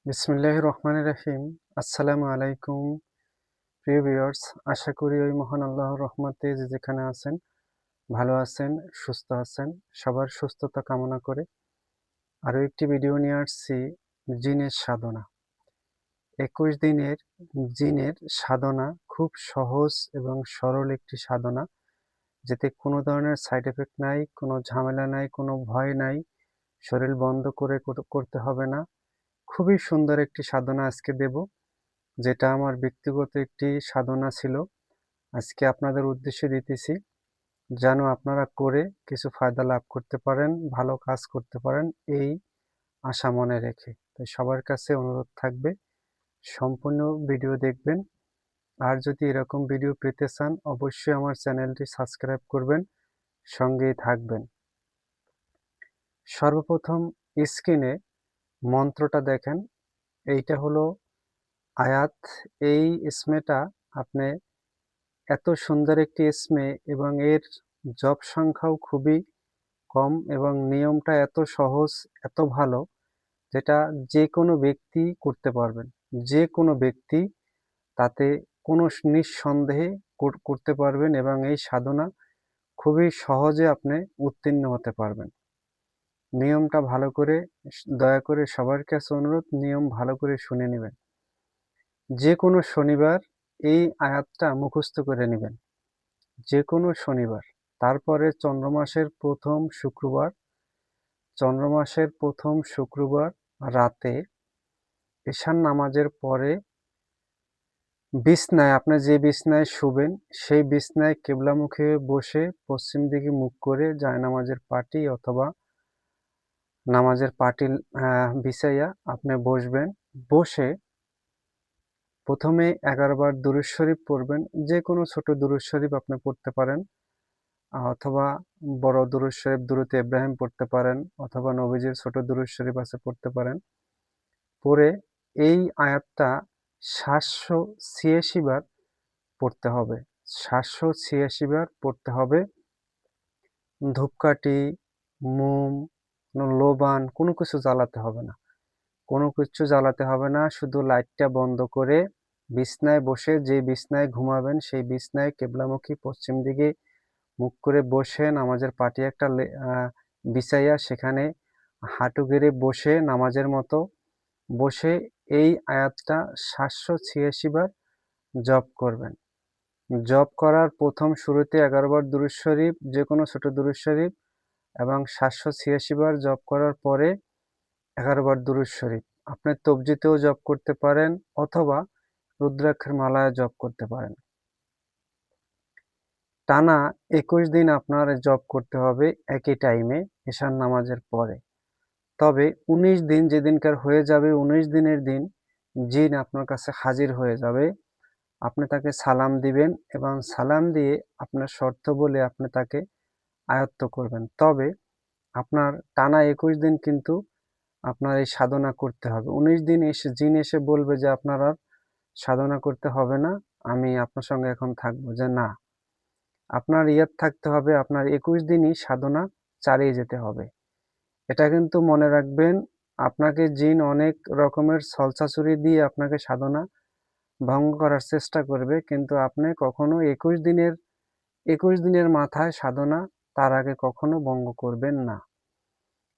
বিসমিল্লাহির রহমানির রহিম। আসসালামু আলাইকুম প্রিয় ভিউয়ার্স। আশা করি ওই মহান আল্লাহর রহমতে যে যেখানে আছেন ভালো আছেন, সুস্থ আছেন। সবার সুস্থতা কামনা করে আরও একটি ভিডিও নিয়ে আসছি জিনের সাধনা। ২১ দিনের জিনের সাধনা খুব সহজ এবং সরল একটি সাধনা, যেতে কোনো ধরনের সাইড এফেক্ট নাই, কোনো ঝামেলা নাই, কোনো ভয় নাই, শরীর বন্ধ করে করতে হবে না। খুবই সুন্দর একটি সাধনা আজকে দেব, যেটা আমার ব্যক্তিগত একটি সাধনা ছিল। আজকে আপনাদের উদ্দেশ্যে দিতেছি, যেন আপনারা করে কিছু ফায়দা লাভ করতে পারেন, ভালো কাজ করতে পারেন, এই আশা মনে রেখে। তাই সবার কাছে অনুরোধ থাকবে সম্পূর্ণ ভিডিও দেখবেন। আর যদি এরকম ভিডিও পেতে চান অবশ্যই আমার চ্যানেলটি সাবস্ক্রাইব করবেন, সঙ্গেই থাকবেন। সর্বপ্রথম স্ক্রিনে মন্ত্রটা দেখেন, এইটা হলো আয়াত। এই ইসমেটা আপনি এত সুন্দর একটি ইসমে এবং এর জপ সংখ্যাও খুবই কম এবং নিয়মটা এত সহজ, এত ভালো, যেটা যে কোনো ব্যক্তি করতে পারবেন। যে কোনো ব্যক্তি তাতে কোনো নিঃসন্দেহে করতে পারবেন এবং এই সাধনা খুবই সহজে আপনি উত্তীর্ণ হতে পারবেন। নিয়মটা ভালো করে দয়া করে সবার কাছে অনুরোধ, নিয়ম ভালো করে শুনে নেবেন। যে কোনো শনিবার এই আয়াতটা মুখস্থ করে নেবেন, যে কোনো শনিবার। তারপরে চন্দ্রমাসের প্রথম শুক্রবার রাতে এশার নামাজের পরে বিছনায়, আপনি যে বিছনায় শুবেন সেই বিছনায় কেবলামুখে বসে পশ্চিম দিকে মুখ করে জায়নামাজের পাটি অথবা নামাজের পাটি বিছাইয়া আপনি বসবেন। বসে প্রথমে 11 বার দুরূদ শরীফ পড়বেন। যে কোনো ছোট দুরূদ শরীফ আপনি পড়তে পারেন, অথবা বড় দুরূদ শরীফ দুরূদ ইব্রাহিম পড়তে পারেন, অথবা নবীজির ছোট দুরূদ শরীফ আছে পড়তে পারেন। পড়ে এই আয়াতটা 786 বার পড়তে হবে। 786 বার পড়তে হবে। ধূপকাঠি, মোম, লোবান কোনো কিছু জ্বালাতে হবে না। কোনো কিছু জ্বালাতে হবে না, শুধু লাইটটা বন্ধ করে বিছনায় বসে, যে বিছনায় ঘুমাবেন সেই বিছনায় কেবলামুখী পশ্চিম দিকে মুখ করে বসে নামাজের পাটি একটা বিছাইয়া সেখানে হাঁটু গেড়ে বসে নামাজের মতো বসে এই আয়াতটা 786 বার জপ করবেন। জপ করার প্রথম শুরুতে 11 বার দুরূদ শরীফ, যে কোনো ছোট দুরূদ শরীফ, এবং 786 বার জপ করার পরে 11 বার দুরূদ শরীফ। আপনি তবজিতেও জপ করতে পারেন অথবা রুদ্রাক্ষের মালায় জপ করতে পারেন। টানা 21 দিন আপনার জপ করতে হবে একই টাইমে এশার নামাজের পরে। তবে 19 দিন যেদিনকার হয়ে যাবে, 19 দিনের দিন জিন আপনার কাছে হাজির হয়ে যাবে। আপনি তাকে সালাম দিবেন এবং সালাম দিয়ে আপনার শর্ত বলে আপনি তাকে আয়ত্ত করবেন। তবে আপনার টানা 21 দিন কিন্তু আপনার এই সাধনা করতে হবে। 19 দিন এসে জিন এসে বলবে যে আপনার আর সাধনা করতে হবে না, আমি আপনার সঙ্গে এখন থাকবো, যে না, আপনার ইয়াদ থাকতে হবে, আপনার 21 দিনই সাধনা চালিয়ে যেতে হবে। এটা কিন্তু মনে রাখবেন, আপনাকে জিন অনেক রকমের ছলচাতুরি দিয়ে আপনাকে সাধনা ভঙ্গ করার চেষ্টা করবে, কিন্তু আপনি কখনো 21 দিনের মাথায় সাধনা তার আগে কখনো ভঙ্গ করবেন না।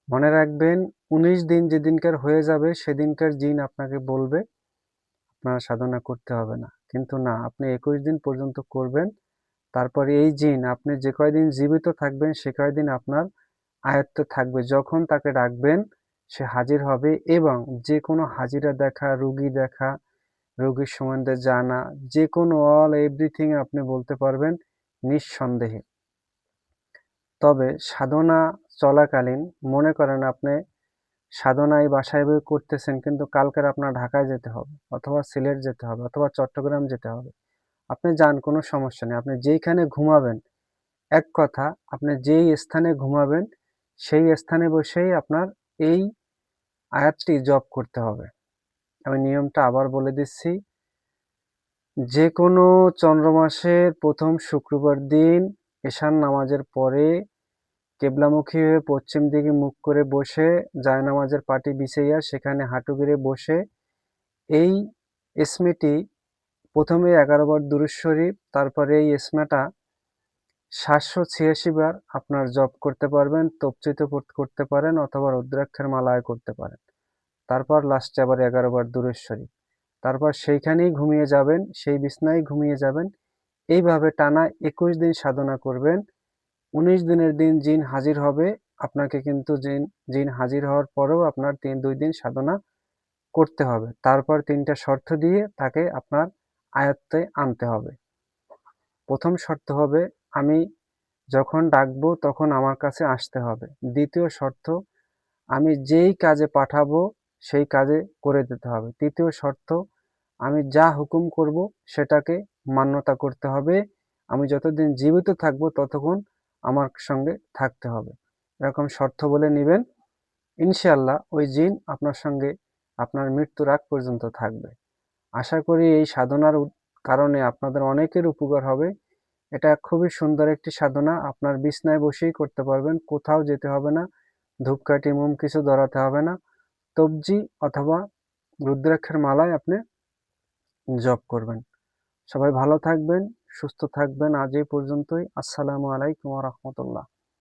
মনে রাখবেন, 19 দিন যেদিনকার হয়ে যাবে সেদিনকার জিন আপনাকে বলবে আপনার সাধনা করতে হবে না, কিন্তু না, আপনি 21 দিন পর্যন্ত করবেন। তারপরে এই জিন আপনি যে কয়দিন জীবিত থাকবেন সে কয়দিন আপনার আয়ত্তে থাকবে। যখন তাকে ডাকবেন সে হাজির হবে এবং যে কোনো হাজিরা দেখা, রুগী দেখা, রোগীর সম্বন্ধে জানা, যে কোনো অল এভরিথিং আপনি বলতে পারবেন নিঃসন্দেহে। তবে সাধনা চলাকালীন মনে করেন আপনি সাধনায় বাসায় বই করতেছেন, কিন্তু কালকের আপনার ঢাকায় যেতে হবে অথবা সিলেট যেতে হবে অথবা চট্টগ্রাম যেতে হবে। আপনি যান, কোনো সমস্যা নেই। আপনি যেইখানে ঘুমাবেন, এক কথা, আপনি যেই স্থানে ঘুমাবেন সেই স্থানে বসেই আপনার এই আয়াতটি জপ করতে হবে। আমি নিয়মটা আবার বলে দিচ্ছি। যে কোনো চন্দ্রমাসের প্রথম শুক্রবার দিন এশার নামাজের পরে কেবলামুখী হয়ে পশ্চিম দিকে মুখ করে বসে জায়নামাজের পাটি বিছাইয়া সেখানে হাঁটু গেড়ে বসে এই ইসমিটি প্রথমে 11 বার দুরূদ শরীফ, তারপরে এই ইসমাটা 786 বার আপনার জপ করতে পারবেন, তফসিতে করতে পারেন অথবা রুদ্রাক্ষের মালায় করতে পারেন। তারপর লাস্টে আবার 11 বার দুরূদ শরীফ। তারপর সেইখানেই ঘুমিয়ে যাবেন, সেই বিছনায় ঘুমিয়ে যাবেন। এইভাবে টানা 21 দিন সাধনা করবেন। 19 দিনের দিন জিন হাজির হবে। আপনাকে কিন্তু জিন হাজির হওয়ার পরেও আপনার 2 দিন সাধনা করতে হবে। তারপর 3টা শর্ত দিয়ে তাকে আপনার আয়ত্তে আনতে হবে। প্রথম শর্ত হবে, আমি যখন ডাকবো তখন আমার কাছে আসতে হবে। দ্বিতীয় শর্ত, আমি যেই কাজে পাঠাবো সেই কাজে করে দিতে হবে। তৃতীয় শর্ত, আমি যা হুকুম করব সেটাকে মান্যতা করতে হবে। আমি যতদিন জীবিত থাকবো ততক্ষণ আমার সঙ্গে থাকতে হবে। এরকম শর্ত বলে নিবেন। ইনশাআল্লাহ ওই জিন আপনার সঙ্গে আপনার মৃত্যুর আগ পর্যন্ত থাকবে। আশা করি এই সাধনার কারণে আপনাদের অনেকের উপকার হবে। এটা খুবই সুন্দর একটি সাধনা। আপনার বিছনায় বসেই করতে পারবেন, কোথাও যেতে হবে না, ধূপকাঠি মোম কিছু ধরাতে হবে না। তবজি অথবা রুদ্রাক্ষের মালায় আপনি জপ করবেন। সবাই ভালো থাকবেন, সুস্থ থাকবেন। আজ এই পর্যন্তই। আসসালামু আলাইকুম ওয়া রাহমাতুল্লাহ।